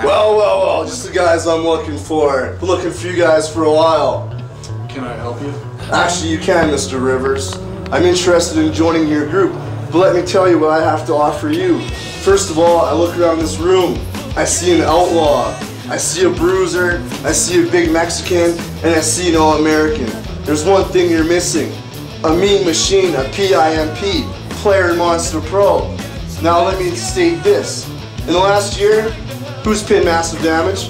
Well, just the guys I'm looking for. Been looking for you guys for a while. Can I help you? Actually, you can, Mr. Rivers. I'm interested in joining your group, but let me tell you what I have to offer you. First of all, I look around this room. I see an outlaw. I see a bruiser. I see a big Mexican, and I see an all-American. There's one thing you're missing. A mean machine, a PIMP, player in Monster Pro. Now let me state this. In the last year, who's pinned massive damage?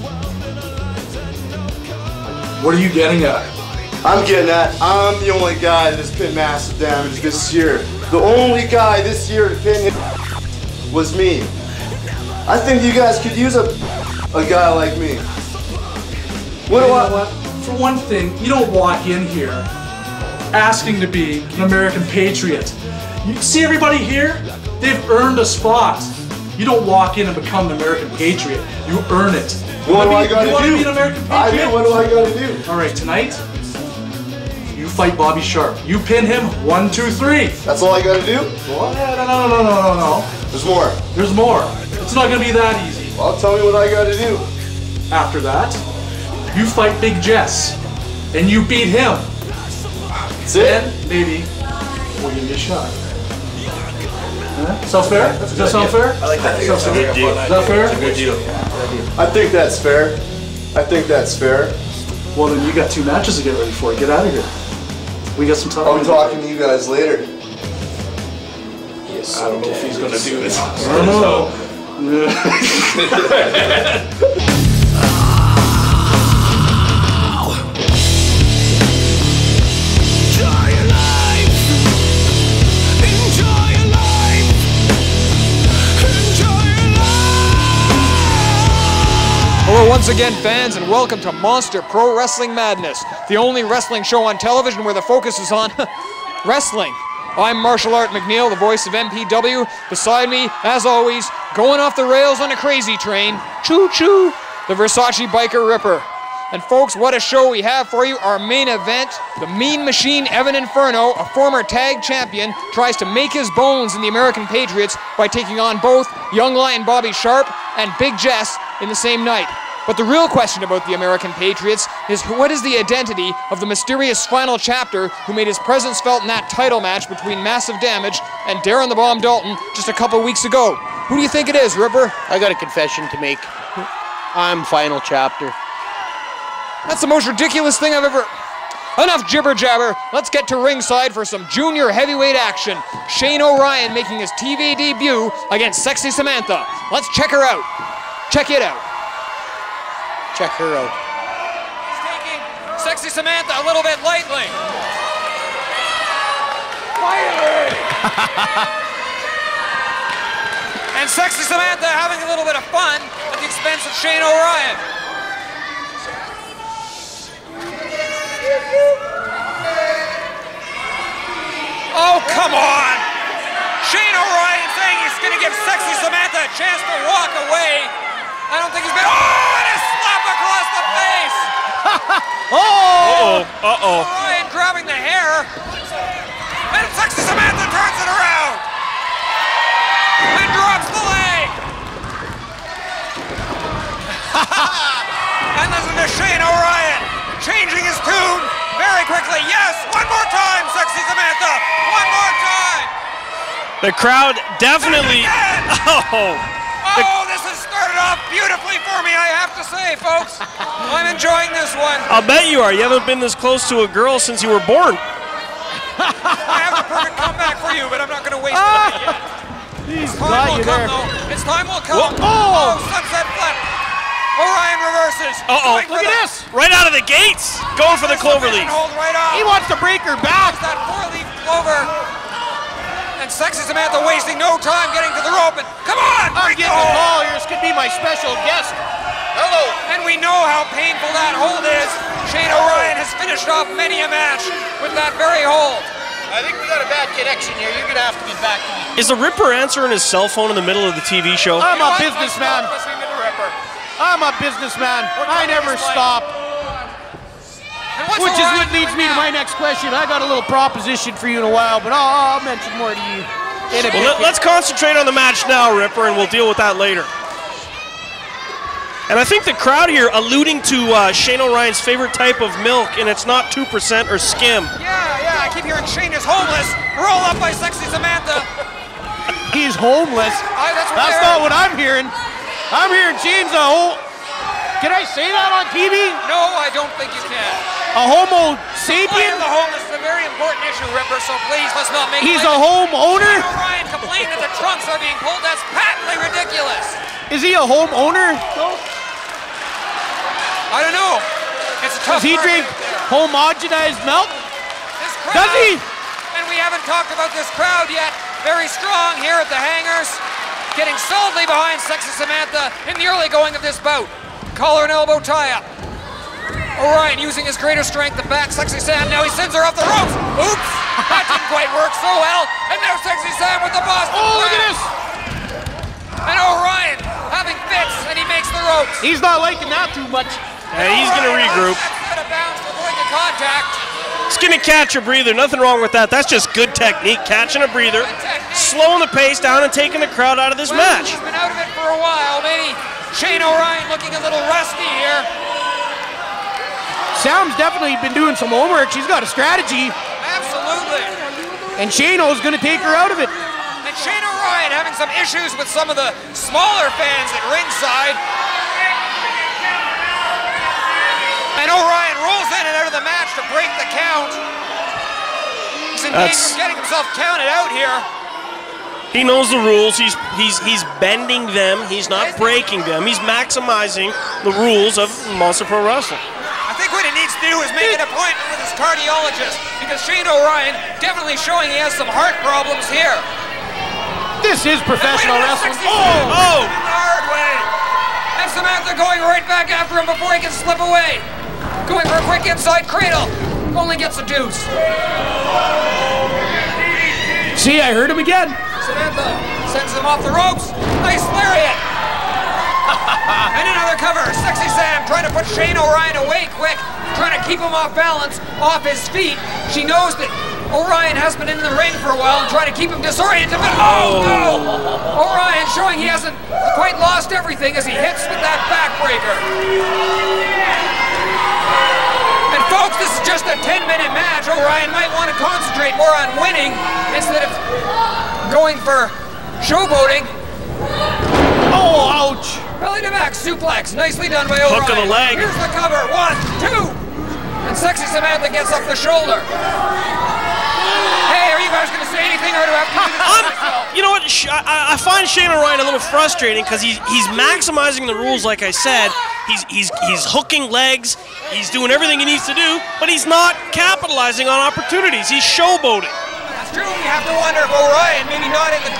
What are you getting at? I'm getting at, I'm the only guy that's pinned massive damage this year. The only guy this year to pin him was me. I think you guys could use a guy like me. What do I want? For one thing, you don't walk in here asking to be an American patriot. You see everybody here? They've earned a spot. You don't walk in and become an American patriot. You earn it. What do I gotta do? You want to be an American patriot? I do. What do I gotta do? All right, tonight, you fight Bobby Sharp. You pin him 1, 2, 3. That's all I gotta do? What? No. There's more. There's more. It's not gonna be that easy. Well, tell me what I gotta do. After that, you fight Big Jess, and you beat him. That's it? Then, maybe, we'll give you a shot. Sound fair? Does that sound fair? I like that. Is that fair? Good deal. I think that's fair. I think that's fair. Well, then you got 2 matches to get ready for. Get out of here. We got some time. I'll be talking to you guys later. Yes, I don't know if he's gonna do this. I don't know. Hello once again, fans, and welcome to Monster Pro Wrestling Madness, the only wrestling show on television where the focus is on wrestling. I'm Martial Art McNeil, the voice of MPW. Beside me, as always, going off the rails on a crazy train, choo-choo, the Versace Biker Ripper. And folks, what a show we have for you. Our main event, the Mean Machine Evan Inferno, a former tag champion, tries to make his bones in the American Patriots by taking on both Young Lion Bobby Sharp and Big Jess in the same night. But the real question about the American Patriots is what is the identity of the mysterious final chapter who made his presence felt in that title match between Massive Damage and Darren the Bomb Dalton just a couple weeks ago? Who do you think it is, Ripper? I got a confession to make. I'm final chapter. That's the most ridiculous thing I've ever... Enough jibber-jabber. Let's get to ringside for some junior heavyweight action. Shane O'Ryan making his TV debut against Sexy Samantha. Let's check her out. Check it out. Check her out. He's taking Sexy Samantha a little bit lightly. Quietly. And Sexy Samantha having a little bit of fun at the expense of Shane O'Ryan. Oh, come on! Shane O'Ryan saying he's going to give Sexy Samantha a chance to walk away. I don't think he's been... Oh, and a slap across the face! Oh! Uh-oh. O'Ryan grabbing the hair. And Sexy Samantha turns it around. And drops the leg. And listen to Shane O'Ryan changing his tune very quickly. Yes, one more time, Sexy Samantha. One more time. The crowd definitely... Oh, this has started off beautifully for me, I have to say, folks. I'm enjoying this one. I'll bet you are. You haven't been this close to a girl since you were born. I have the perfect comeback for you, but I'm not going to waste it yet. He's Time will come, though. Its time will come. Oh, sunset flip. Orion reverses. Uh-oh. Look at this. Right out of the gates. Going for the cloverleaf. Hold right off. He wants to break her back. That 4-leaf clover. And Sexy Samantha wasting no time getting to the rope. And come on. I'm getting a call here. This could be my special guest. Hello. And we know how painful that hold is. Shane O'Ryan has finished off many a match with that very hold. I think we got a bad connection here. You're going to have to get back to me. Is the Ripper answering his cell phone in the middle of the TV show? I'm a businessman. I'm a businessman. I never stop. Which is what leads me to my next question. I got a little proposition for you in a while, but I'll mention more to you in a bit. Well, let's concentrate on the match now, Ripper, and we'll deal with that later. And I think the crowd here alluding to Shane O'Ryan's favorite type of milk, and it's not 2% or skim. Yeah, I keep hearing Shane is homeless. Roll up by Sexy Samantha. He's homeless. That's not what I'm hearing. I'm hearing Shane's a whole... Can I say that on TV? No, I don't think you can. A homo sapien? The homeless is a very important issue, Ripper, so please, let's not make... He's a homeowner? Shane O'Ryan complained that the trunks are being pulled. That's patently ridiculous. Is he a homeowner? I don't know. It's a tough Does he drink homogenized milk? This crowd, Does he? And we haven't talked about this crowd yet. Very strong here at the hangars. Getting solidly behind Sexy Samantha in the early going of this bout. Collar and elbow tie-up. O'Ryan using his greater strength to back Sexy Sam. Now he sends her off the ropes. Oops! That didn't quite work so well. And now Sexy Sam with the Boston look at this! And O'Ryan having fits, and he makes the ropes. He's not liking that too much. Yeah, he's going to regroup. Out of bounds for going to contact. He's going to catch a breather. Nothing wrong with that. That's just good technique. Catching a breather, slowing the pace down, and taking the crowd out of this match. He's been out of it for a while. Maybe Shane O'Ryan looking a little rusty here. Sam's definitely been doing some homework. She's got a strategy. Absolutely. And Shane-O's going to take her out of it. And Shane O'Ryan having some issues with some of the smaller fans at ringside. And O'Ryan rolls in and out of the match to break the count. He's in danger of getting himself counted out here. He knows the rules. He's bending them. He's not breaking them. He's maximizing the rules of Monster Pro Wrestling. I think what he needs to do is make an appointment with his cardiologist, because Shane O'Ryan definitely showing he has some heart problems here. This is professional wrestling. Oh! The hard way. And Samantha going right back after him before he can slip away. Going for a quick inside cradle. Only gets a deuce. See, I heard him again. Samantha sends him off the ropes. Nice lariat. And another cover. Sexy Sam trying to put Shane O'Ryan away quick. Trying to keep him off balance, off his feet. She knows that O'Ryan has been in the ring for a while and trying to keep him disoriented. But oh no! O'Ryan showing he hasn't quite lost everything as he hits with that backbreaker. And folks, this is just a 10-minute match. O'Ryan might want to concentrate more on winning instead of going for showboating. Oh, ouch! Belly to back suplex, nicely done by O'Ryan. Hook of the leg. Here's the cover, 1, 2. And Sexy Samantha gets up the shoulder. Hey, are you guys going to say anything, or do I have to do this myself? You know what? I find Shane O'Ryan a little frustrating because he's maximizing the rules, like I said. He's hooking legs. He's doing everything he needs to do, but he's not capitalizing on opportunities. He's showboating. That's true. You have to wonder if O'Ryan, maybe not in the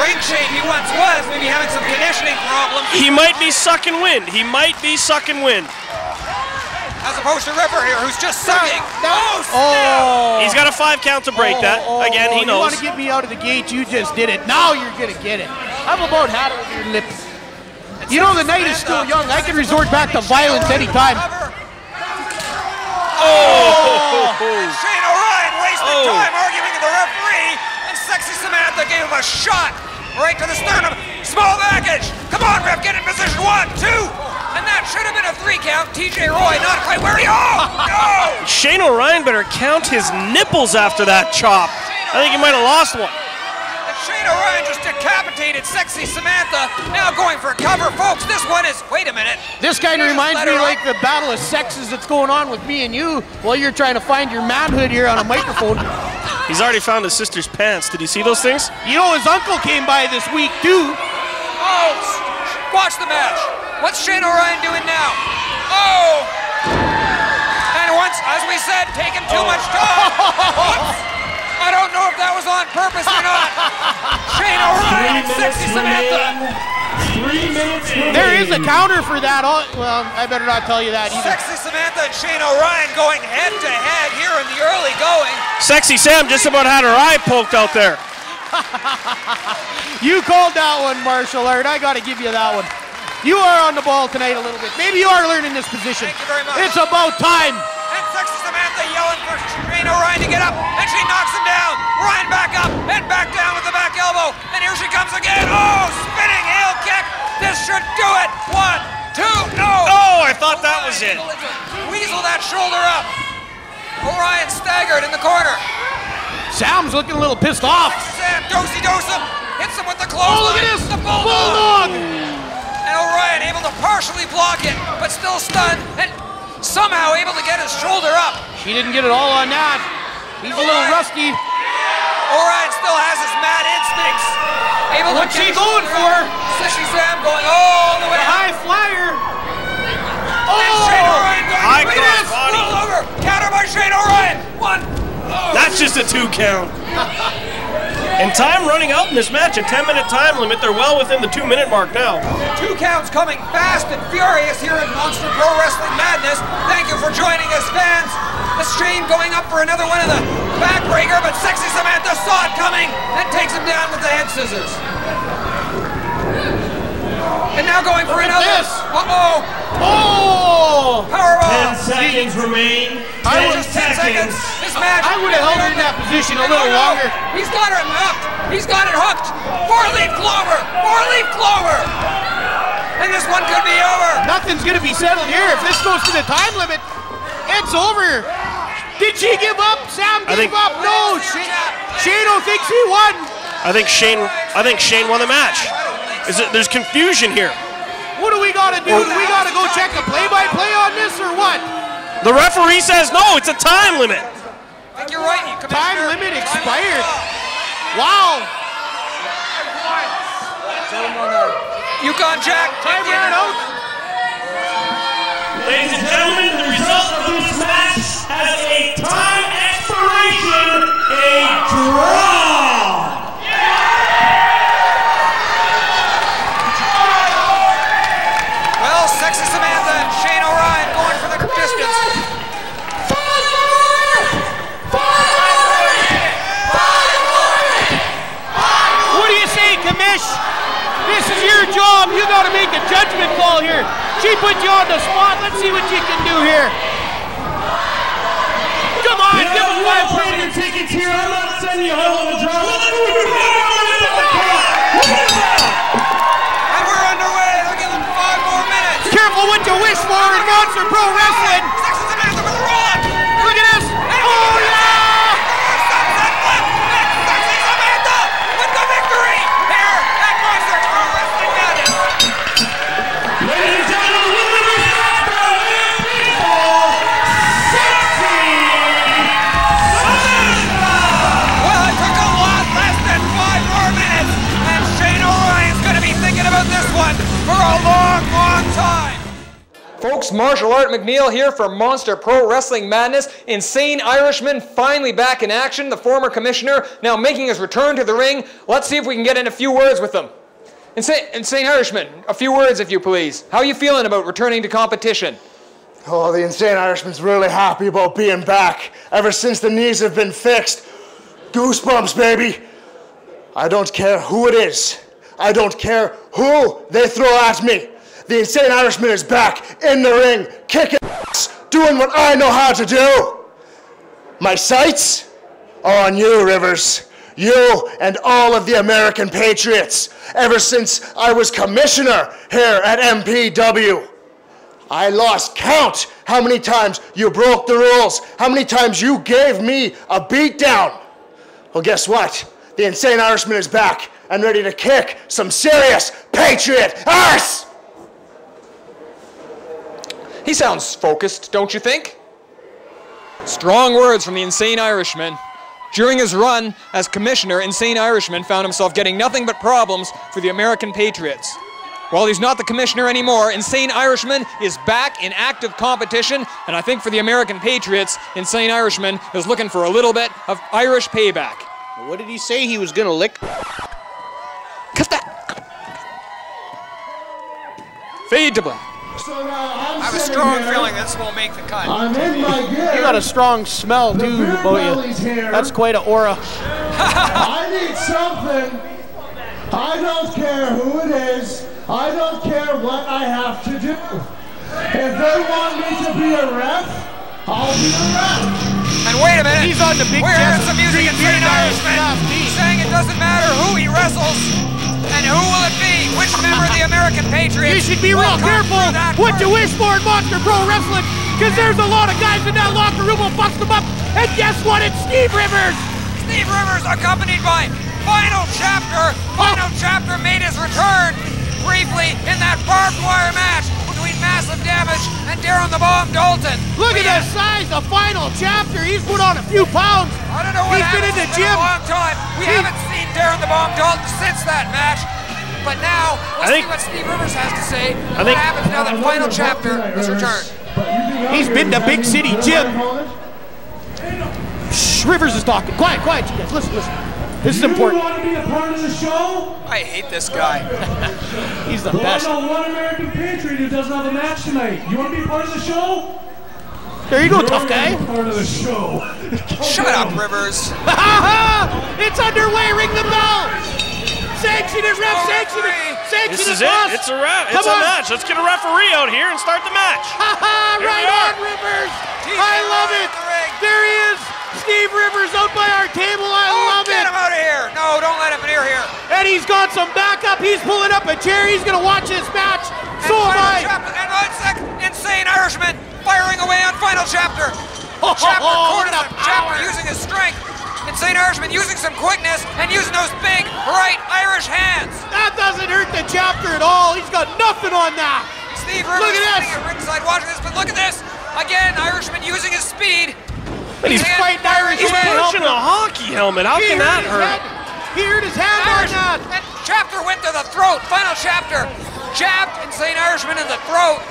ring shape he once was, maybe having some conditioning problems. He might be sucking wind. He might be sucking wind. As opposed to Ripper here, who's just sucking. Oh! He's got a 5 count to break that. Again, he knows. You want to get me out of the gate, you just did it. Now you're going to get it. I've about had it with your lips. You know, the night is still young. I can resort back to violence anytime. Oh! And Shane O'Ryan wasted time arguing with the referee, and Sexy Samantha gave him a shot right to the sternum. Small package. Come on, ref, get in position. 1, 2. And that should have been a 3 count. TJ Roy not quite where he... Oh, no! Shane O'Ryan better count his nipples after that chop. I think he might have lost one. And Shane O'Ryan just decapitated Sexy Samantha. Now going for cover, folks. This one is... Wait a minute. This kind of reminds me like the battle of sexes that's going on with me and you while you're trying to find your manhood here on a microphone. He's already found his sister's pants. Did you see those things? You know, his uncle came by this week, too. Oh, watch the match. What's Shane O'Ryan doing now? Oh! And once, as we said, taking too much time. Whoops. I don't know if that was on purpose or not. Shane O'Ryan and Sexy Samantha. 3 minutes. There is a counter for that. Well, I better not tell you that either. Sexy Samantha and Shane O'Ryan going head to head here in the early going. Sexy Sam just about had her eye poked out there. You called that one, Martial Art. I got to give you that one. You are on the ball tonight a little bit. Maybe you are learning this position. Thank you very much. It's about time. And Sexy Samantha yelling for Shane O'Ryan to get up, and she knocks him down. Ryan back up, and back down with the back elbow. And here she comes again. Oh, spinning heel kick. This should do it. 1, 2. opposite. Weasel that shoulder up. Orion staggered in the corner. Sam's looking a little pissed off. Sam dose him. Hits him with the clothesline. Oh, look at this. The bulldog. And Orion able to partially block it, but still stunned and somehow able to get his shoulder up. He didn't get it all on that. He's a little rusty. Orion still has his mad instincts. What's he going for? Sissy Sam going all the way up. High flyer. Shane Orion going High to cross body. roll over. Counter by Shane Orion. 1. That's just a 2 count. And time running out in this match, a 10-minute time limit. They're well within the 2-minute mark now. 2 counts coming fast and furious here at Monster Pro Wrestling Madness. Thank you for joining us, fans. The Shane going up for another one of the backbreaker, but Sexy Samantha saw it coming and takes him down with the head scissors. And now going for another. Uh-oh. Oh! Powerbomb. 10 seconds remain. 10 seconds. This match. I would have held her in that position a little longer. He's got her hooked. He's got it hooked. 4-leaf clover. 4-leaf clover. And this one could be over. Nothing's going to be settled here. If this goes to the time limit, it's over. Did she give up? Sam gave up? No. Shane thinks he won. I think Shane won the match. There's confusion here. What do we got to do? Do we got to go check the play-by-play on this or what? The referee says no, it's a time limit. I think you're right. Time limit expired. Wow. Yukon Jack. Time ran out. Ladies and gentlemen, the result of this match has a time expiration, a draw. Well, Sexy Samantha and Shane Orion going for the distance. What do you say, Kamish? This is your job. You got to make a judgment call here. She put you on the spot. Let's see what you can do here. Come on, give him 5 minutes. Tickets here. I'm not sending you home on the draw. And we're underway. They're giving 5 more minutes. Careful what you wish for in Monster Pro Wrestling. Sexy Samantha with a roll-up. Look at this. Oh, yeah! Sunset flip. And Sexy Samantha with the victory here at Monster Pro Wrestling Madness. Ladies and gentlemen, with the respect for our people, Sexy Samantha! Well, it took a lot less than 5 more minutes, and Shane Orion's going to be thinking about this one for a long, long time. Folks, Martial Art McNeil here for Monster Pro Wrestling Madness. Insane Irishman finally back in action. The former commissioner now making his return to the ring. Let's see if we can get in a few words with him. Insane Irishman, a few words if you please. How are you feeling about returning to competition? Oh, the Insane Irishman's really happy about being back. Ever since the knees have been fixed. Goosebumps, baby. I don't care who it is. I don't care who they throw at me. The Insane Irishman is back in the ring, kicking ass, doing what I know how to do. My sights are on you, Rivers. You and all of the American Patriots. Ever since I was commissioner here at MPW. I lost count how many times you broke the rules, how many times you gave me a beatdown. Well, guess what? The Insane Irishman is back and ready to kick some serious Patriot ass! He sounds focused, don't you think? Strong words from the Insane Irishman. During his run as commissioner, Insane Irishman found himself getting nothing but problems for the American Patriots. While he's not the commissioner anymore, Insane Irishman is back in active competition, and I think for the American Patriots, Insane Irishman is looking for a little bit of Irish payback. What did he say he was going to lick? Cut that! Fade to black. I have a strong feeling this will make the cut. I'm in my gear. You got a strong smell, too, about you. That's quite an aura. I need something. I don't care who it is. I don't care what I have to do. If they want me to be a ref, I'll be a ref. And wait a minute. He's on the big We're hearing chest. some music in Insane Irishman saying it doesn't matter who he wrestles. And who will it be? Which member of the American Patriots? You should be real careful what you wish for in Monster Pro Wrestling, because there's a lot of guys in that locker room who bust them up. And guess what? It's Steve Rivers. Steve Rivers, accompanied by Final Chapter. Final Chapter made his return briefly in that barbed wire match between Massive Damage and Darren the Bomb Dalton. Look at the size of Final Chapter. He's put on a few pounds. I don't know what He's been in the gym a long time. We haven't seen Darren the Bomb Dalton since that match. But now, let's see what Steve Rivers has to say. And what happens now that Final Chapter has returned. He's been to Big City Gym. Shh, Rivers is talking. Quiet, quiet, you guys. Listen, listen. This is important. You want to be a part of the show? I hate this guy. He's the Well, best. I know one American Patriot who doesn't have a match tonight. You want to be a part of the show? There you go, tough guy. Part of the show. Shut up, Rivers. It's underway. Ring the bell. Sanction it, ref. Sanction it. Sanction This is it, it. boss. It's a match. Let's get a referee out here and start the match. Right on, Rivers. I love it. There he is. Steve Rivers out by our table. I love Get it. him out of here. No, don't let him near here. And he's got some backup. He's pulling up a chair. He's going to watch this match. So am I. And 1 second, Insane Irishman firing away on Final Chapter. Chapter cornered him. Chapter using his strength. Insane Irishman using some quickness and using those big right Irish hands. That doesn't hurt the Chapter at all. He's got nothing on that. Steve Rivers Look at this. sitting at ringside watching this, but look at this. Again, Irishman using his speed. But he's fighting Irish. He's punching a hockey helmet. How can that hurt? He hurt his hand on that. And Chapter went to the throat. Final Chapter jabbed Insane Irishman in the throat.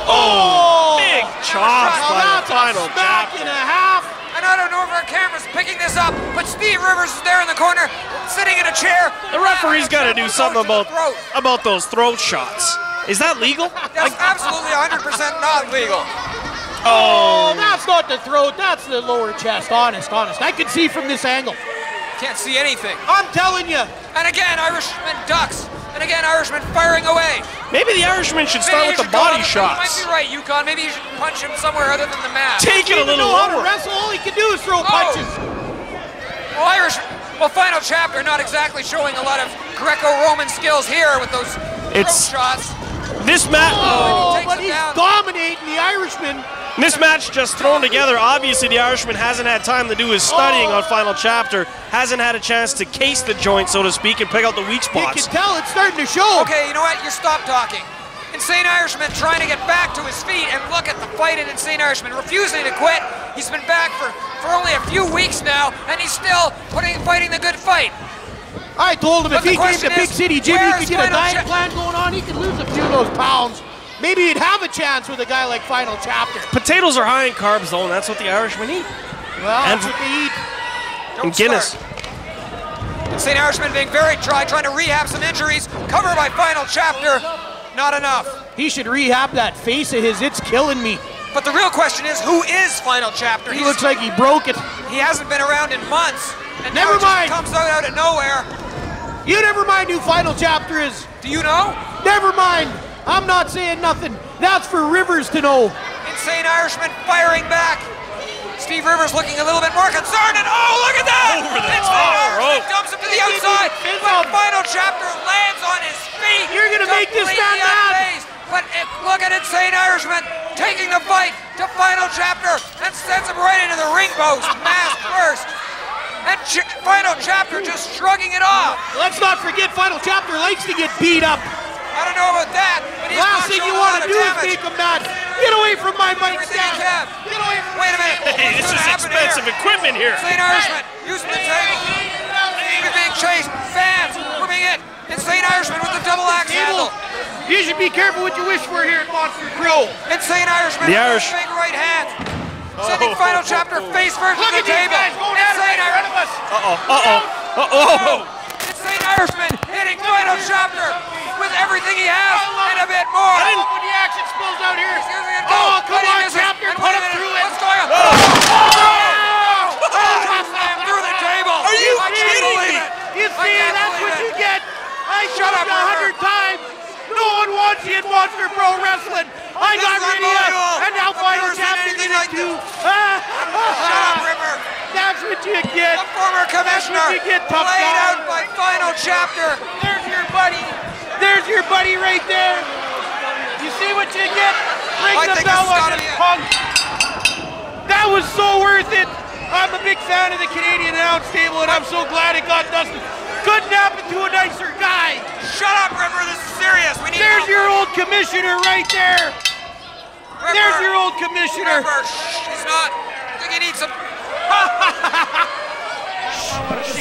Oh, big chops by the Final Chapter. And a half. And I don't know if our camera's picking this up, but Steve Rivers is there in the corner, sitting in a chair. The referee's got to do something about those throat shots. Is that legal? That's absolutely 100% not legal. Oh, that's not the throat. That's the lower chest. Honest. I can see from this angle. Can't see anything. I'm telling you. And again, Irishman ducks. And again, Irishman firing away. Maybe the Irishman should start with the body shots. You might be right, Yukon. Maybe you should punch him somewhere other than the mat. Take it a little How to lower. wrestle? All he can do is throw punches. Well, Final Chapter not exactly showing a lot of Greco-Roman skills here with those throat shots. This match. Oh, but he's dominating the Irishman. This match just thrown together. Obviously, the Irishman hasn't had time to do his studying on Final Chapter. Hasn't had a chance to case the joint, so to speak, and pick out the weak spots. You can tell it's starting to show. Okay, you know what? You stop talking. Insane Irishman trying to get back to his feet and look at the fight in Insane Irishman, refusing to quit. He's been back for only a few weeks now, and he's still fighting the good fight. I told him But if he the came to question Big is, City Gym, he where could is get a Final diet plan going on. He could lose a few of those pounds. Maybe he'd have a chance with a guy like Final Chapter. Potatoes are high in carbs, though, and that's what the Irishmen eat. Well, And- that's what they eat. And Guinness. Insane Irishman being very trying to rehab some injuries. Covered by Final Chapter. Not enough. He should rehab that face of his. It's killing me. But the real question is, who is Final Chapter? He looks like he broke it. He hasn't been around in months. And Never now it just mind. comes out of nowhere. You never mind who Final Chapter is. Do you know? Never mind. I'm not saying nothing. That's for Rivers to know. Insane Irishman firing back. Steve Rivers looking a little bit more concerned, and oh, look at that! Over the Insane top Irishman rope. dumps him to the outside, but Final Chapter lands on his feet. You're gonna make this man completely mad. unfazed. But look at Insane Irishman taking the fight to Final Chapter and sends him right into the ring post, mask first. And Final Chapter just shrugging it off. Let's not forget Final Chapter likes to get beat up. I don't know about that, but he's Last not thing showing you a lot want to of do is damage. make him mad. Get away from my mic Everything he stand. can. Get away from Wait a minute. Hey, this What's is gonna happen expensive here? equipment here. Insane Irishman using the table. We're being chased. Fans moving in. Insane Irishman with the double axe handle. You should be careful what you wish for here at Monster Pro. Insane Irishman The with Irish- his big right hand. Sending Final Chapter face first Look to at the these table. guys going at it right in front of us. Insane Irishman hitting Final Chapter with everything he has and a bit more. I love when the action spills out here. He's using it. Oh, come But he on, misses. Chapter, And put wait a him minute. through it. What's going on? Through the table. Are you I can't kidding believe me? it. You I see, can't that's believe what it. you get. I Shut showed up, you 100 times. No one wants you in Monster Pro Wrestling. I This got is rid of you, unbelievable. and now I've Final never seen Chapter anything did it like too. Shut up, River. That's what you get. get. The former commissioner, That's what you get, tough laid guy. out by final chapter. There's your buddy. There's your buddy right there. You see what you get? Ring I the think bell this has on gotta this be it. punk. That was so worth it. I'm a big fan of the Canadian announce table, and I'm so glad it got Dustin. Couldn't happen to a nicer guy. Shut up, Ripper. This is serious. We need There's help. your old commissioner right there. Ripper. There's your old commissioner. Ripper, shh, he's not. I think he needs some.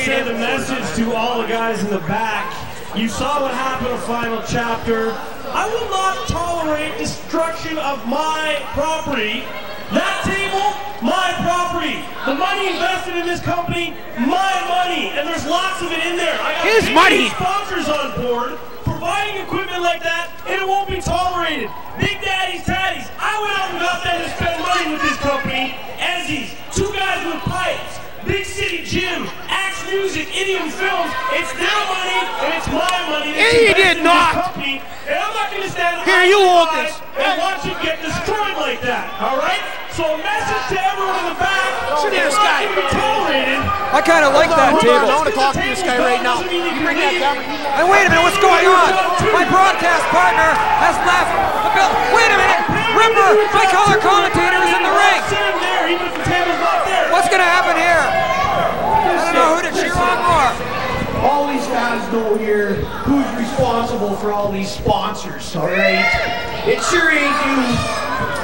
Send a message to all the guys in the back. You saw what happened in Final Chapter. I will not tolerate destruction of my property. That table, my property. The money invested in this company, my money. And there's lots of it in there. I got His big money. sponsors on board providing equipment like that, and it won't be tolerated. Big Daddies, Tatties. I went out and got them to spend money with this company. Ezzy's, 2 guys with pipes. Big City Gym, Axe Music, Idiom Films. It's their money and it's my money. He did not. Company, and I'm not going to stand Here, you hold this. and watch it get destroyed like that. All right? So a message to everyone in the back. Listen to this it's not guy. gonna be tolerated. I kind of like that table. I want to talk to this guy right now. Bring that camera. And wait a minute, what's going on? My broadcast partner has left the building. Wait a minute, Ripper, my color commentator is in the ring. Sitting there, even if the table's not there. What's going to happen here? I don't know who to cheer on more. All these fans know here who's responsible for all these sponsors, all right? It sure ain't you.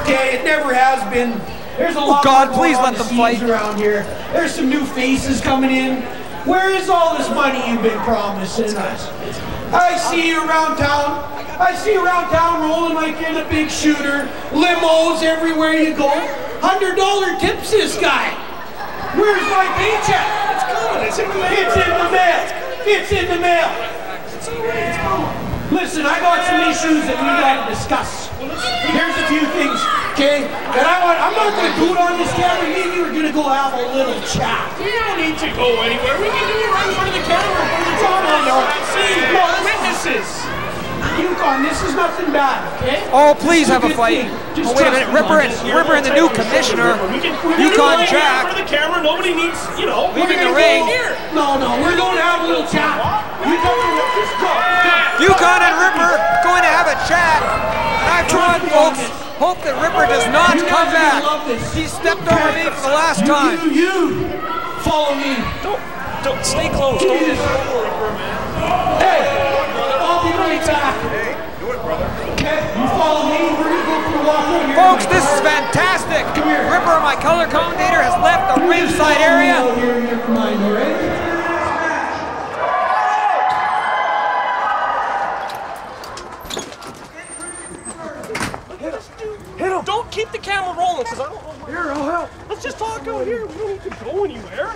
Okay, it never has been. There's a lot God, more please going on let them the scenes fight. around here. There's some new faces coming in. Where is all this money you've been promising us? I see you around town. I see you around town rolling like you're the big shooter. Limos everywhere you go. $100 tips this guy. Where's my paycheck? It's coming. It's in the mail. It's in the mail. It's in the mail. Listen, I got some issues that we gotta discuss. Here's a few things, okay? And I'm not gonna do it on this camera. Me and you are gonna go have a little chat. We don't need to go anywhere. We can do it right in front of the camera. In front of the See, no, witnesses. Yukon, this is nothing bad, okay? Oh, please have a Good fight. thing. Just Oh, wait a trust minute, me Ripper on this. Ripper and the new commissioner, Yukon In Jack, front of the camera, nobody needs, you know. leaving the We're ring. gonna go- No, we're going to have a little chat. You come here, just go. Yukon and Ripper going to have a chat. And I, for one, folks, hope that Ripper does not You come guys are back. gonna love this. He stepped over me for the last time. You follow me. Don't stay close. Jesus. Hey, I'll be right back. Okay, you follow me. We're gonna go for a walk over here. Folks, this is fantastic. Ripper, my color commentator, has left the ringside area. Here, mine, all right? Hit him. Don't keep the camera rolling, because I don't know where. Here, I'll help. Let's just talk out here. We don't need to go anywhere.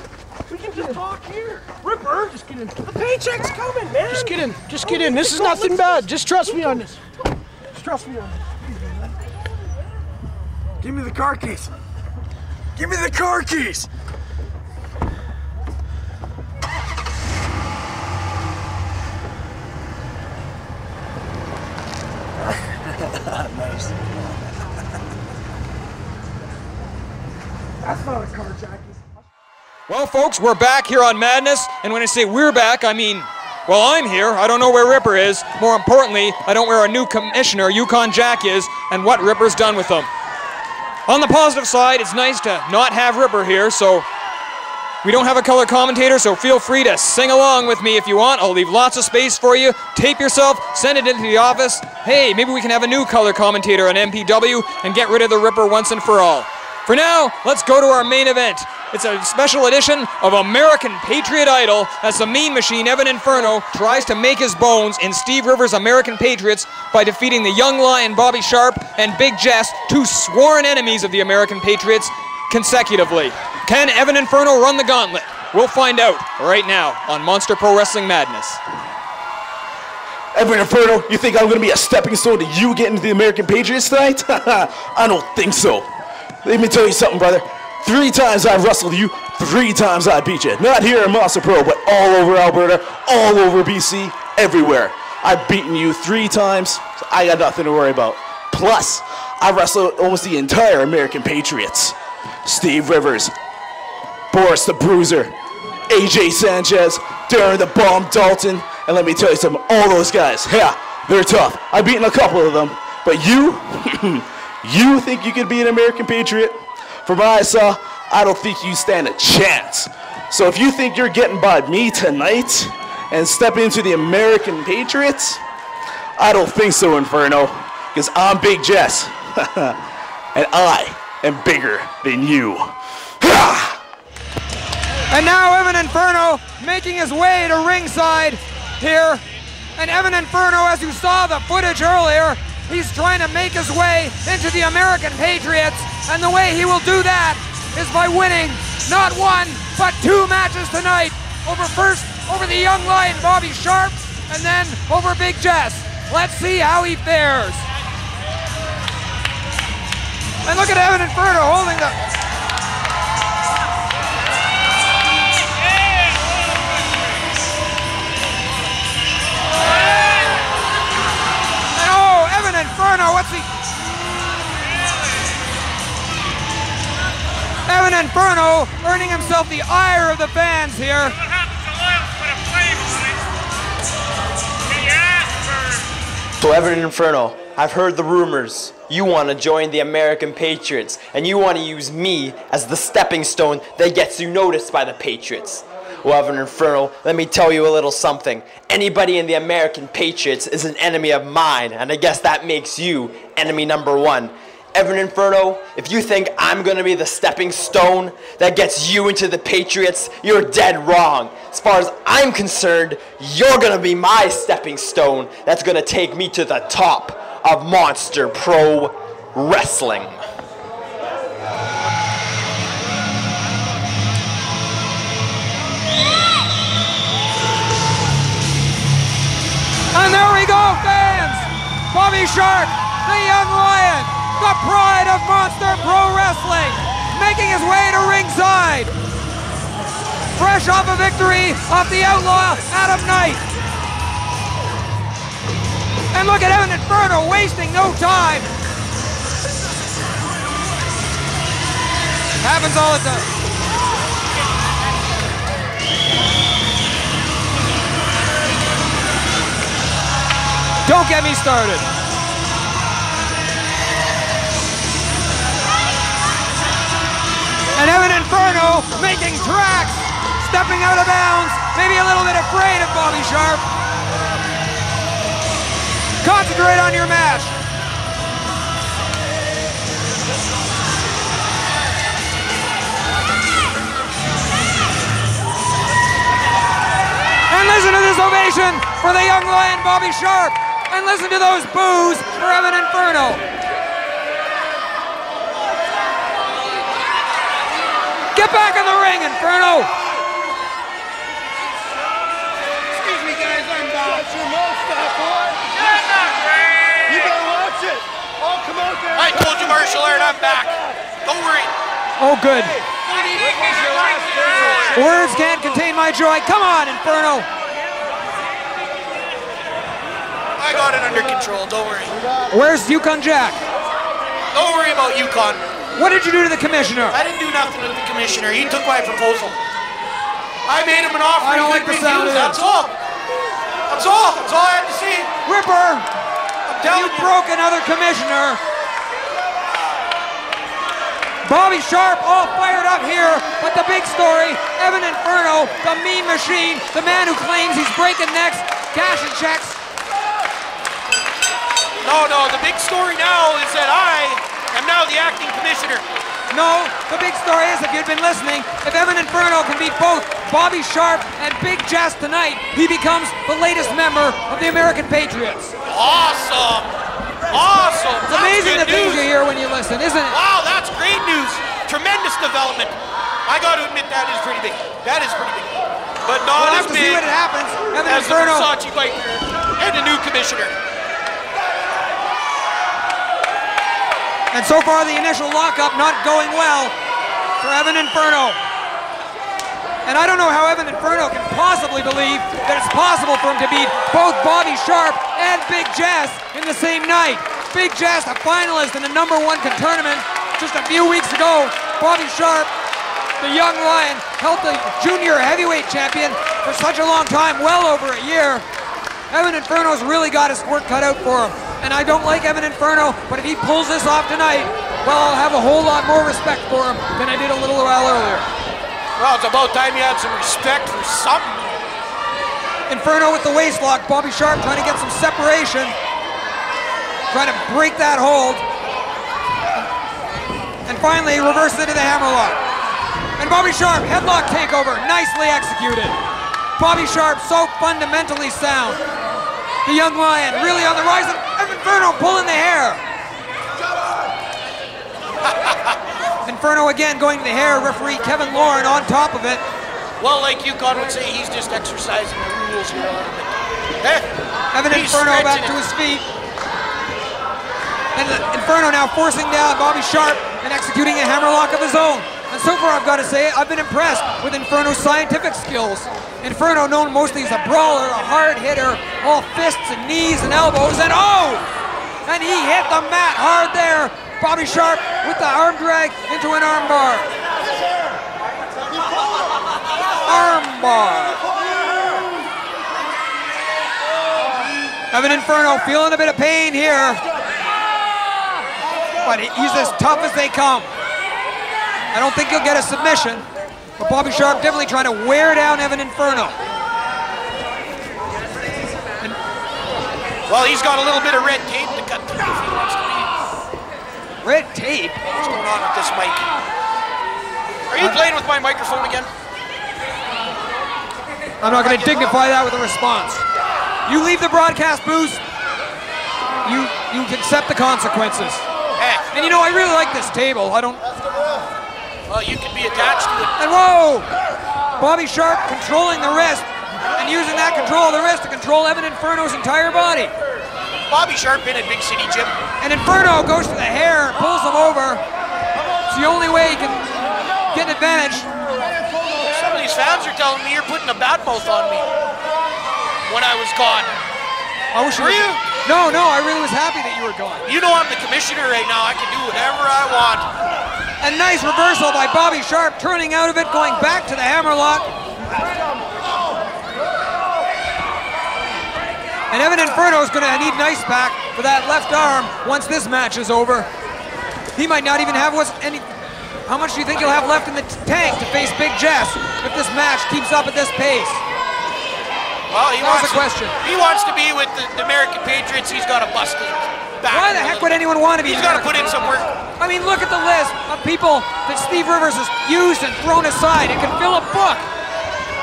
We can just talk here. Ripper, just get in. The paycheck's coming, man. Just get in. Just get in. This is nothing bad. Just trust me on this. Just trust me on this. Give me the car keys. Give me the car keys. Nice. That's not a car, Jackie. Well, folks, we're back here on Madness, and when I say we're back, I mean, well, I'm here. I don't know where Ripper is. More importantly, I don't know where our new commissioner, Yukon Jack, is, and what Ripper's done with them. On the positive side, it's nice to not have Ripper here, so we don't have a color commentator, so feel free to sing along with me if you want. I'll leave lots of space for you. Tape yourself, send it into the office. Hey, maybe we can have a new color commentator on MPW and get rid of the Ripper once and for all. For now, let's go to our main event. It's a special edition of American Patriot Idol as the Mean Machine, Evan Inferno, tries to make his bones in Steve Rivers' American Patriots by defeating the Young Lion, Bobby Sharp, and Big Jess, 2 sworn enemies of the American Patriots, consecutively. Can Evan Inferno run the gauntlet? We'll find out right now on Monster Pro Wrestling Madness. Evan Inferno, you think I'm going to be a stepping stone to you getting to the American Patriots tonight? I don't think so. Let me tell you something, brother. 3 times I've wrestled you, 3 times I beat you. Not here in Monster Pro, but all over Alberta, all over BC, everywhere. I've beaten you 3 times, so I got nothing to worry about. Plus, I wrestled almost the entire American Patriots. Steve Rivers, Boris the Bruiser, AJ Sanchez, Darren the Bomb Dalton, and let me tell you something, all those guys, yeah, they're tough. I've beaten a couple of them, but you, you think you could be an American Patriot? From what I saw, I don't think you stand a chance. So if you think you're getting by me tonight and stepping into the American Patriots, I don't think so, Inferno, because I'm Big Jess, and I am bigger than you. And now Evan Inferno making his way to ringside here. And Evan Inferno, as you saw the footage earlier, he's trying to make his way into the American Patriots. And the way he will do that is by winning not one, but 2 matches tonight. First over the young lion, Bobby Sharp, and then over Big Jess. Let's see how he fares. And look at Evan Inferno holding the... And oh, Evan Inferno, what's he... Evan Inferno earning himself the ire of the fans here. So Evan Inferno, I've heard the rumors. You want to join the American Patriots, and you want to use me as the stepping stone that gets you noticed by the Patriots. Well, Evan Inferno, let me tell you a little something. Anybody in the American Patriots is an enemy of mine, and I guess that makes you enemy number 1. Evan Inferno, if you think I'm going to be the stepping stone that gets you into the Patriots, you're dead wrong. As far as I'm concerned, you're going to be my stepping stone that's going to take me to the top of Monster Pro Wrestling. And there we go, fans! Bobby Sharp, the young lion, the pride of Monster Pro Wrestling, making his way to ringside. Fresh off a victory off the outlaw Adam Knight. And look at Evan Inferno wasting no time. Happens all the time. Don't get me started. And Evan Inferno making tracks, stepping out of bounds, maybe a little bit afraid of Bobby Sharp. Concentrate on your match. And listen to this ovation for the young lion Bobby Sharp. And listen to those boos for Evan Inferno. Get back in the ring, Inferno! Excuse me, guys, I'm back. Watch your mouth, boy. That's not great. You better watch it. Oh, come out there. I told you, martial art, I'm back. Don't worry. Oh, good. Words can't contain my joy. Come on, Inferno. I got it under control, don't worry. Where's Yukon Jack? Don't worry about Yukon. What did you do to the commissioner? I didn't do nothing with the commissioner. He took my proposal. I made him an offer. I don't like the sound of that. That's all. That's all. That's all I had to say. Ripper, I'm telling you broke another commissioner. Bobby Sharp all fired up here, but the big story, Evan Inferno, the mean machine, the man who claims he's breaking necks, cashing checks. No, the big story now is that I am now the acting commissioner. No, the big story is, if you'd been listening, if Evan Inferno can beat both Bobby Sharp and Big Jess tonight, he becomes the latest member of the American Patriots. Awesome! Awesome! It's amazing the things you hear when you listen, isn't it? Wow, that's great news. Tremendous development. I got to admit that is pretty big. That is pretty big. But not we'll as have to big see what happens. Evan as the Inferno. Versace biker and a new commissioner. And so far, the initial lockup not going well for Evan Inferno. And I don't know how Evan Inferno can possibly believe that it's possible for him to beat both Bobby Sharp and Big Jess in the same night. Big Jess, a finalist in the #1 tournament just a few weeks ago. Bobby Sharp, The young lion held the junior heavyweight champion for such a long time, well over a year. Evan Inferno's really got his work cut out for him. And I don't like Evan Inferno, but if he pulls this off tonight, well, I'll have a whole lot more respect for him than I did a little while earlier. Well, it's about time you had some respect for something. Inferno with the waist lock. Bobby Sharp trying to get some separation. Trying to break that hold. And finally, reversed into the hammerlock. And Bobby Sharp, headlock takeover, nicely executed. Bobby Sharp, so fundamentally sound. The young lion really on the rise, and Inferno pulling the hair. Inferno again going to the hair, referee Kevin Lauren on top of it. Well, like Yukon would say, he's just exercising the rules here a little bit. Evan Inferno back to his feet. And Inferno now forcing down Bobby Sharp and executing a hammerlock of his own. And so far, I've got to say, I've been impressed with Inferno's scientific skills. Inferno, known mostly as a brawler, a hard hitter, all fists and knees and elbows, and oh! And he hit the mat hard there. Bobby Sharp with the arm drag into an arm bar. Arm bar. Evan Inferno feeling a bit of pain here. But he's as tough as they come. I don't think he'll get a submission, but Bobby Sharp definitely trying to wear down Evan Inferno. Well, he's got a little bit of red tape to cut through if he wants to be. Red tape? What's going on with this mic? Are you playing with my microphone again? I'm not going to dignify that with a response. You leave the broadcast booth, you accept the consequences. Hey. And you know, I really like this table. I don't... Well, you can be attached to it. And whoa! Bobby Sharp controlling the wrist and using that control of the wrist to control Evan Inferno's entire body. Bobby Sharp been at Big City Gym. And Inferno goes to the hair and pulls him over. It's the only way he can get an advantage. Some of these fans are telling me you're putting a bad mouth on me when I was gone. Were you? No, I really was happy that you were gone. You know I'm the commissioner right now. I can do whatever I want. A nice reversal by Bobby Sharp, turning out of it, going back to the hammerlock. And Evan Inferno is going to need an ice pack for that left arm once this match is over. He might not even have any... How much do you think he'll have left in the tank to face Big Jess if this match keeps up at this pace? Well, That was a question. He wants to be with the American Patriots. He's got to bust his back. Why the heck would anyone want to be? He's got to put in some work. I mean, look at the list of people that Steve Rivers has used and thrown aside. It can fill a book.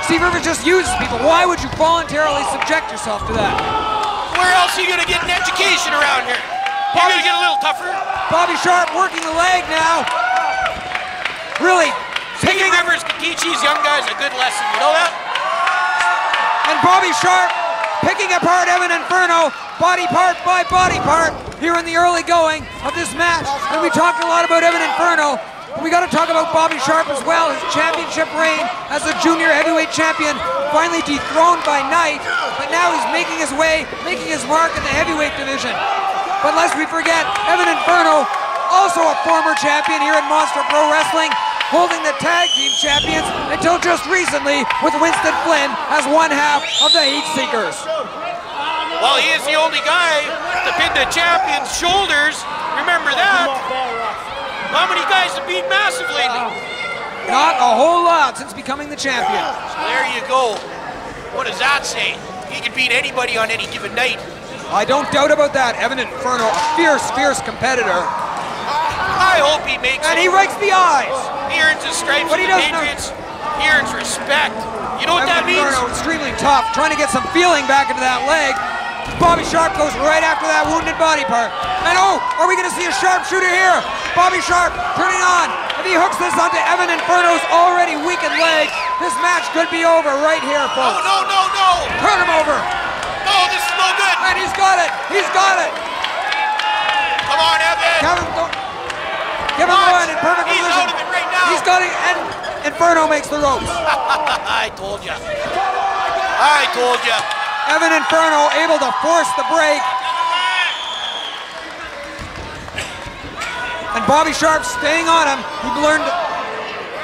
Steve Rivers just uses people. Why would you voluntarily subject yourself to that? Where else are you going to get an education around here? You're going to get a little tougher. Bobby Sharp working the leg now. Really. Steve Rivers can teach these young guys a good lesson. You know that? And Bobby Sharp picking apart Evan Inferno, body part by body part, here in the early going of this match. And we talked a lot about Evan Inferno, but we got to talk about Bobby Sharp as well. His championship reign as a junior heavyweight champion, finally dethroned by Knight, but now he's making his way, making his mark in the heavyweight division. But lest we forget, Evan Inferno, also a former champion here at Monster Pro Wrestling, holding the tag team champions until just recently with Winston Flynn as one half of the Heat Seekers. Well, he is the only guy to pin the champion's shoulders. Remember that. How many guys have beat massive lately? Not a whole lot since becoming the champion. So there you go. What does that say? He can beat anybody on any given night. I don't doubt about that. Evan Inferno, a fierce, fierce competitor. I hope he makes And it. he rakes the eyes. He earns his stripes But with he the doesn't Patriots. He earns respect. You know what that Evan means? Inferno, extremely tough, trying to get some feeling back into that leg. Bobby Sharp goes right after that wounded body part. And oh, are we going to see a sharpshooter here? Bobby Sharp turning on. If he hooks this onto Evan Inferno's already weakened leg, this match could be over right here, folks. No. Turn him over. No, this is no good. And he's got it. He's got it. Come on, Evan. Kevin Lauren in perfect He's position. out of it right now. He's got it, and Inferno makes the ropes. I told you. Evan Inferno able to force the break. And Bobby Sharp staying on him. He learned,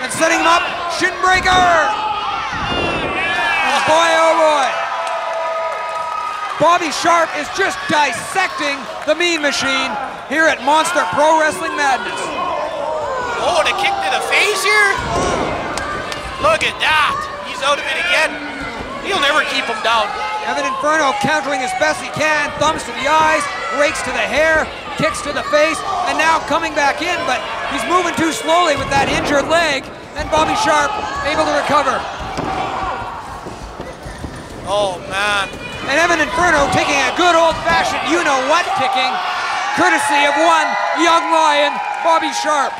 and setting him up. Shin breaker. Oh boy, oh boy. Bobby Sharp is just dissecting the Mean Machine here at Monster Pro Wrestling Madness. Oh, and a kick to the face here. Look at that. He's out of it again. He'll never keep him down. Evan Inferno countering as best he can. Thumbs to the eyes, rakes to the hair, kicks to the face, and now coming back in, but he's moving too slowly with that injured leg, and Bobby Sharp able to recover. Oh, man. And Evan Inferno taking a good old-fashioned you-know-what kicking, courtesy of one young lion, Bobby Sharp.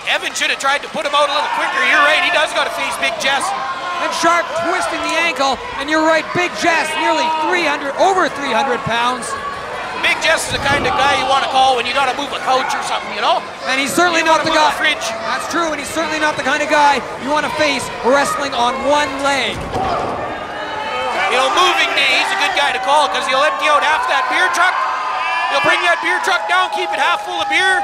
Evan should have tried to put him out a little quicker. You're right, he does got to face Big Jess. And Sharp twisting the ankle, and you're right, Big Jess, nearly over 300 pounds. Big Jess is the kind of guy you want to call when you got to move a couch or something, you know? And he's certainly not the guy. That's true, and he's certainly not the kind of guy you want to face wrestling on one leg. You know, moving day, he's a good guy to call because he'll empty out half that beer truck. He'll bring that beer truck down, keep it half full of beer.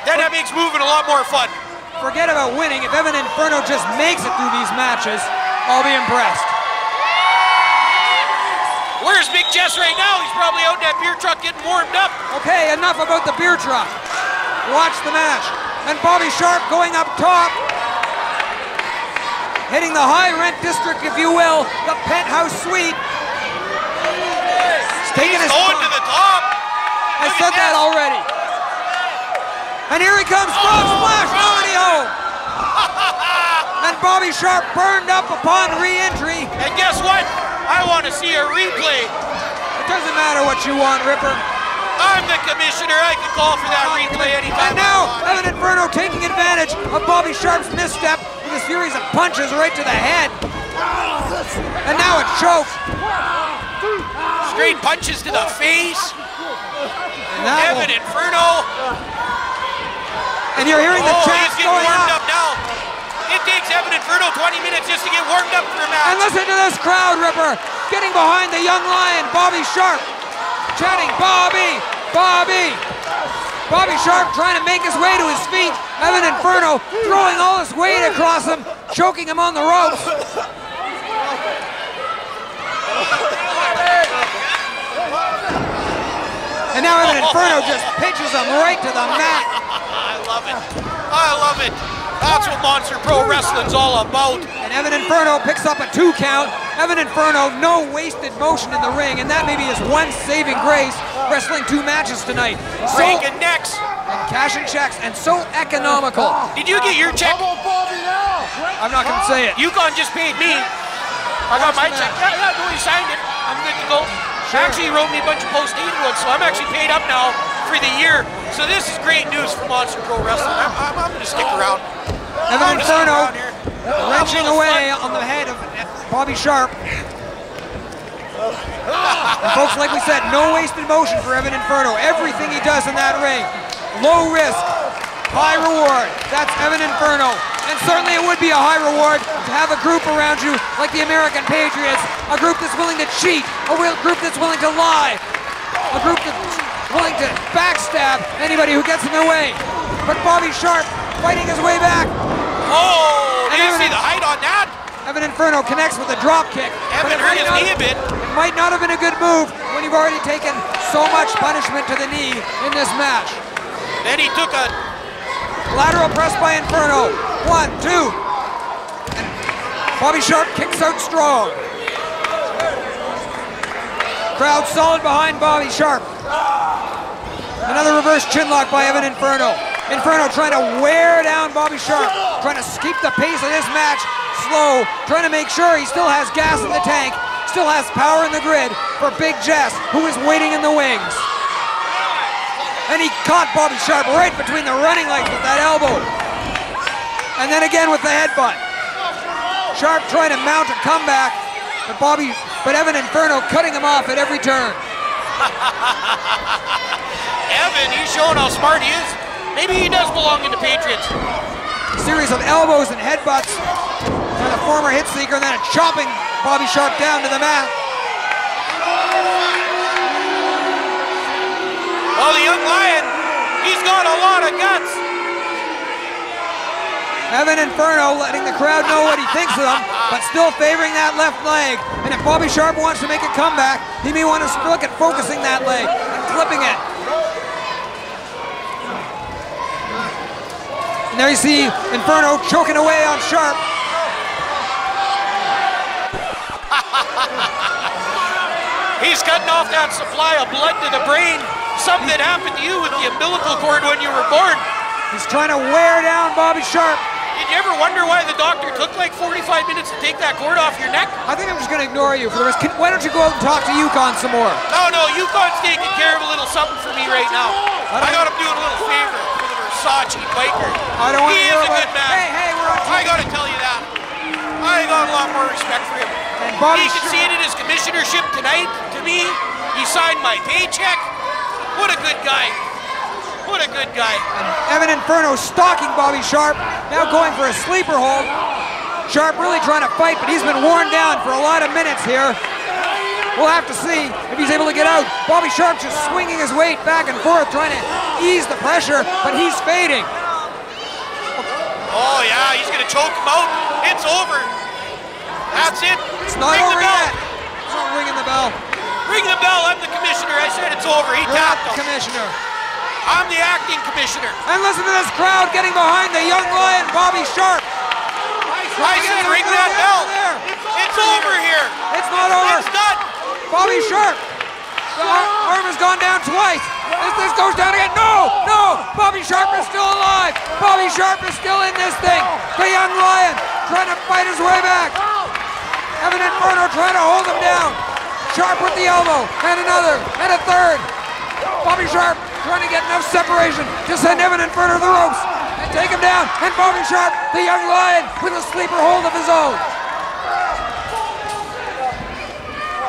Then that makes moving a lot more fun. Forget about winning. If Evan Inferno just makes it through these matches, I'll be impressed. Where's Big Jess right now? He's probably out in that beer truck getting warmed up. Okay, enough about the beer truck. Watch the match. And Bobby Sharp going up top. Hitting the high rent district, if you will, the penthouse suite. He's going to the top. I said that already. And here he comes, frog splash, nobody home. And Bobby Sharp burned up upon re-entry. And guess what? I want to see a replay. It doesn't matter what you want, Ripper. I'm the commissioner. I can call for that replay anytime. And now, Evan Inferno taking advantage of Bobby Sharp's misstep with a series of punches right to the head. And now a choke. Straight punches to the face. Evan Inferno. And you're hearing the chants he's getting going warmed up. up now. It takes Evan Inferno 20 minutes just to get warmed up for a match. And listen to this crowd, Ripper, getting behind the young lion, Bobby Sharp, chanting, Bobby, Bobby. Bobby Sharp trying to make his way to his feet. Evan Inferno throwing all his weight across him, choking him on the ropes. And now Evan Inferno just pitches him right to the mat. I love it. I love it. That's what Monster Pro Wrestling's all about. And Evan Inferno picks up a 2 count. Evan Inferno, no wasted motion in the ring, and that maybe is one saving grace, wrestling 2 matches tonight. Breaking necks. And cashing checks, and so economical. Did you get your check? I'm not going to say it. Yukon just paid me. I got my check. Yeah, no, he signed it. I'm good to go. Sure. Actually, he wrote me a bunch of post-dated ones, so I'm actually paid up now for the year. So this is great news for Monster Pro Wrestling. I'm going to stick around. Evan Inferno wrenching away on the head of Bobby Sharp. And folks, like we said, no wasted motion for Evan Inferno. Everything he does in that ring, low risk, high reward. That's Evan Inferno. And certainly it would be a high reward to have a group around you like the American Patriots, a group that's willing to cheat, a group that's willing to lie, a group that's willing to backstab anybody who gets in their way. But Bobby Sharp fighting his way back. Oh, did you see the height on that? Evan Inferno connects with a drop kick. Evan hurt his knee a bit. It might not have been a good move when you've already taken so much punishment to the knee in this match. Then he took a lateral press by Inferno. 1, 2. And Bobby Sharp kicks out strong. Crowd solid behind Bobby Sharp. Another reverse chinlock by Evan Inferno. Inferno trying to wear down Bobby Sharp, trying to keep the pace of this match slow, trying to make sure he still has gas in the tank, still has power in the grid for Big Jess, who is waiting in the wings. And he caught Bobby Sharp right between the running legs with that elbow. And then again with the headbutt. Sharp trying to mount a comeback, but Evan Inferno cutting him off at every turn. Evan, he's showing how smart he is. Maybe he does belong in the Patriots. A series of elbows and headbutts by the former hit seeker, and then a chopping Bobby Sharp down to the mat. Well, the young lion, he's got a lot of guts. Evan Inferno letting the crowd know what he thinks of them, but still favoring that left leg. And if Bobby Sharp wants to make a comeback, he may want to look at focusing that leg and flipping it. And there you see Inferno choking away on Sharp. He's cutting off that supply of blood to the brain. Something that happened to you with the umbilical cord when you were born. He's trying to wear down Bobby Sharp. Did you ever wonder why the doctor took like 45 minutes to take that cord off your neck? I think I'm just going to ignore you for the rest. Why don't you go out and talk to Yukon some more? No, Yukon's taking care of a little something for me right now. I got him doing a little favor for the Versace biker. I don't want he to is hear a good man. Hey, we're on TV. I got to tell you that. I got a lot more respect for him. And Bobby he conceded his commissionership tonight to me. He signed my paycheck. What a good guy. What a good guy. And Evan Inferno stalking Bobby Sharp, now going for a sleeper hold. Sharp really trying to fight, but he's been worn down for a lot of minutes here. We'll have to see if he's able to get out. Bobby Sharp just swinging his weight back and forth, trying to ease the pressure, but he's fading. Oh yeah, he's gonna choke him out. It's over. That's it. It's not Ring over the bell. yet. It's not ringing the bell. Ring the bell, I'm the commissioner. I said it's over. He tapped him. Commissioner. I'm the acting commissioner. And listen to this crowd getting behind the young lion, Bobby Sharp. I said ring that bell. It's over here. It's not over. It's done. Bobby Sharp. The arm has gone down twice. This goes down again. No. Bobby Sharp is still alive. Bobby Sharp is still in this thing. The young lion trying to fight his way back. Evan Inferno trying to hold him down. Sharp with the elbow, and another, and a third. Bobby Sharp trying to get enough separation to send Evan Inferno to the ropes and take him down. And Bobby Sharp, the young lion, with a sleeper hold of his own.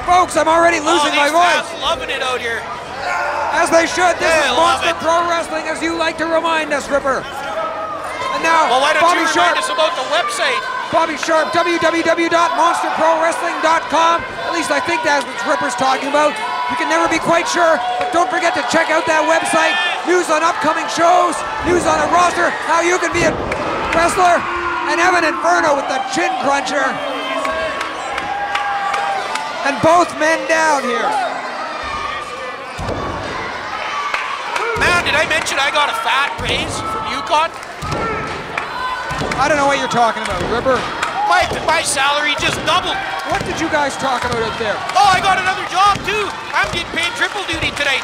Folks, I'm already losing my voice. Fans loving it out here. As they should. This is Monster Pro Wrestling, as you like to remind us, Ripper. And now, well, why don't Bobby you Sharp. remind us about the website? Bobby Sharp, www.monsterprowrestling.com. At least I think that's what Ripper's talking about. You can never be quite sure, but don't forget to check out that website. News on upcoming shows, news on a roster, how you can be a wrestler, and Evan Inferno with the chin cruncher. And both men down here. Man, did I mention I got a fat raise from Yukon? I don't know what you're talking about, Ripper. My salary just doubled. What did you guys talk about out there? Oh, I got another job too. I'm getting paid triple duty tonight.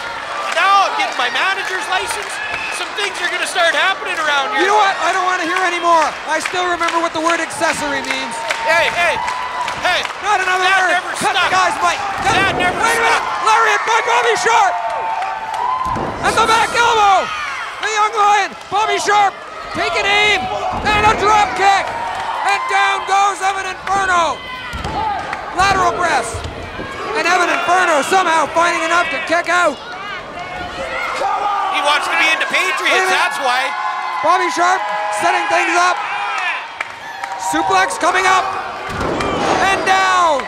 Now I'm getting my manager's license. Some things are gonna start happening around here. You know what? I don't want to hear anymore. I still remember what the word accessory means. Hey. Not another that word. Never Cut stuck. the guy's mic. That never Wait a stuck. minute. Lariat by Bobby Sharp. And the back elbow. The young lion, Bobby Sharp, taking aim. And a drop kick. And down goes Evan Inferno. Lateral press. And Evan Inferno somehow finding enough to kick out. He wants to be into Patriots, that's why. Bobby Sharp setting things up. Suplex coming up. And down.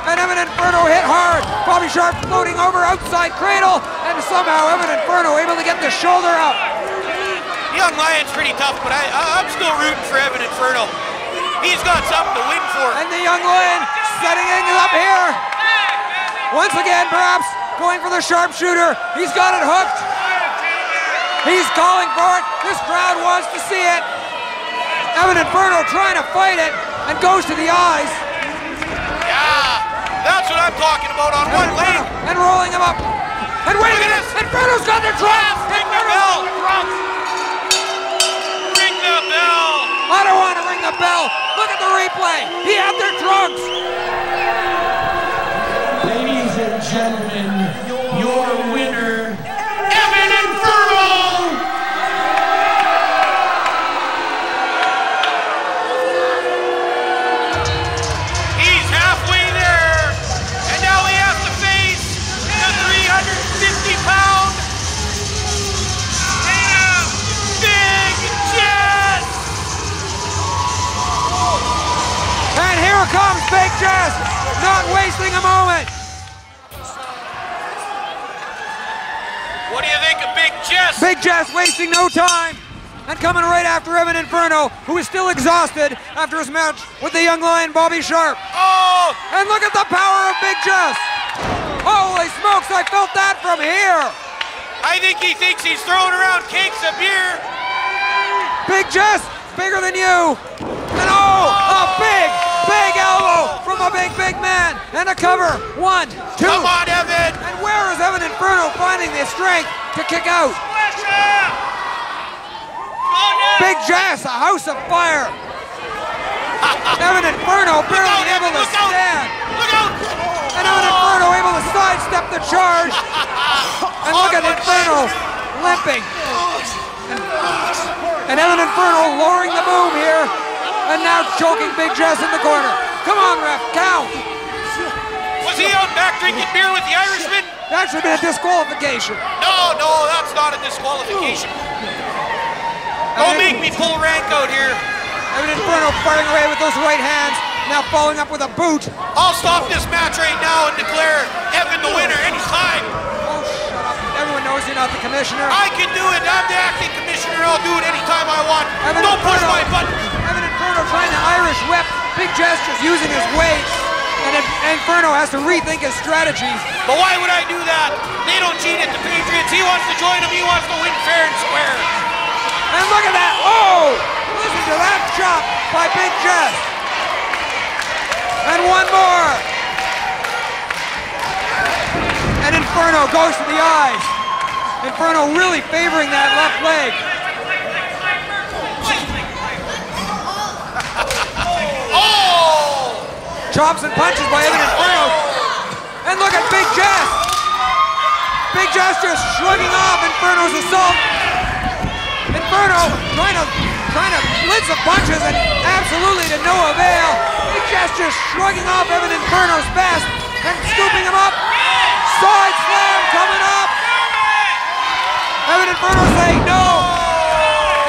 And Evan Inferno hit hard. Bobby Sharp floating over outside cradle. And somehow Evan Inferno able to get the shoulder up. Young Lion's pretty tough, but I'm still rooting for Evan Inferno. He's got something to win for. And the young lion setting things up here. Once again, perhaps going for the sharpshooter. He's got it hooked. He's calling for it. This crowd wants to see it. Evan Inferno trying to fight it and goes to the eyes. Yeah, that's what I'm talking about on one leg. And rolling him up. And wait a minute, Inferno's got the drop. Ring the bell. Ring the bell. I don't want to ring the bell. Look at the replay. He had their trunks. Ladies and gentlemen, your winner, Evan Inferno. He's halfway there, and now he has to face the 350-pound Big Jess. And here comes Big Jess, not wasting a moment. What do you think of Big Jess? Big Jess wasting no time. And coming right after Evan Inferno, who is still exhausted after his match with the young lion Bobby Sharp. Oh! And look at the power of Big Jess. Holy smokes, I felt that from here. I think he thinks he's throwing around cakes of beer. Big Jess, bigger than you. And oh, a big elbow from a big man. And a cover. 1, 2. Come on, Evan. And where is Evan Inferno finding the strength to kick out? Big Jess, a house of fire. Evan Inferno barely able to stand. Look out! And Evan Inferno able to sidestep the charge. And look at Inferno limping. And Evan Inferno lowering the boom here. And now choking Big Jess in the corner. Come on, ref, count. Was he out back drinking beer with the Irishman? That should have been a disqualification. No, that's not a disqualification. Don't make me pull rank out here. Evan Inferno firing away with those right hands. Now following up with a boot. I'll stop this match right now and declare Evan the winner anytime. Oh, shut up. Everyone knows you're not the commissioner. I can do it. I'm the acting commissioner. I'll do it anytime I want. Don't push my button. Evan Inferno trying to Irish whip. Big gestures using his weight. And Inferno has to rethink his strategy. But why would I do that? They don't cheat at the Patriots. He wants to join them. He wants to win fair and square. And look at that. Oh! Listen to that chop by Big Jess. And one more. And Inferno goes to the eyes. Inferno really favoring that left leg. Oh! Chops and punches by Evan Inferno. And look at Big Jess. Big Jess just shrugging off Inferno's assault. Inferno trying to blitz the punches and absolutely to no avail. Big Jess just shrugging off Evan Inferno's best and scooping him up. Side slam coming up. Evan Inferno saying no.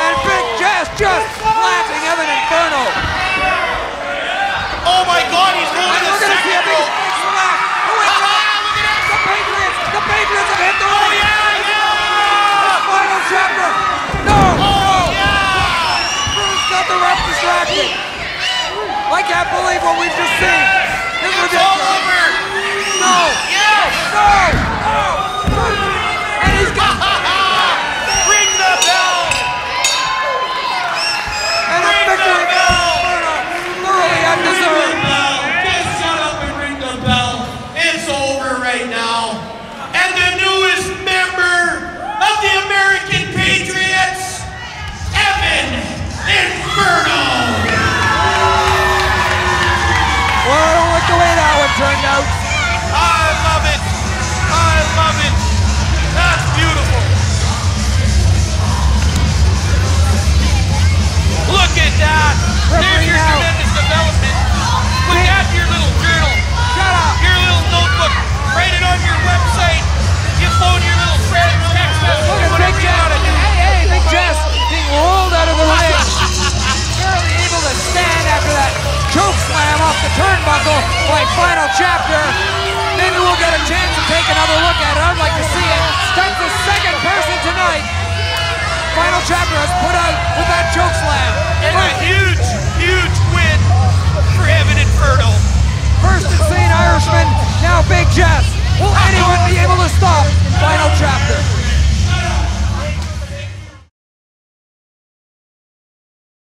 And Big Jess just slapping Evan Inferno. Oh my God, he's going to the second rope. The Patriots have hit the Oh ring. yeah! The final chapter. No! Oh yeah! Bruce got the ref distracted. I can't believe what we've just seen. This is It's all ridiculous. over! No! Yes! No! And he's got... Ring the bell! And a victory for Inferno. Thoroughly undeserved. Just shut up and ring the bell. It's over right now. And the newest member of the American Patriots, Evan Inferno. Well, I don't like the way that one turned out. I love it. I love it. That's beautiful. Look at that. There's your tremendous development. Put that in your little journal. Shut up. Your little notebook. Write it on your website. You phone your little friend, text message, Look at whatever Big you Jess. gotta do. Hey, Big Jess being rolled out of the ring. Barely able to stand after that choke slam off the turnbuckle by Final Chapter. Maybe we'll get a chance to take another look at it. I'd like to see it. That's the second person tonight Final Chapter has put out with that choke slam. And I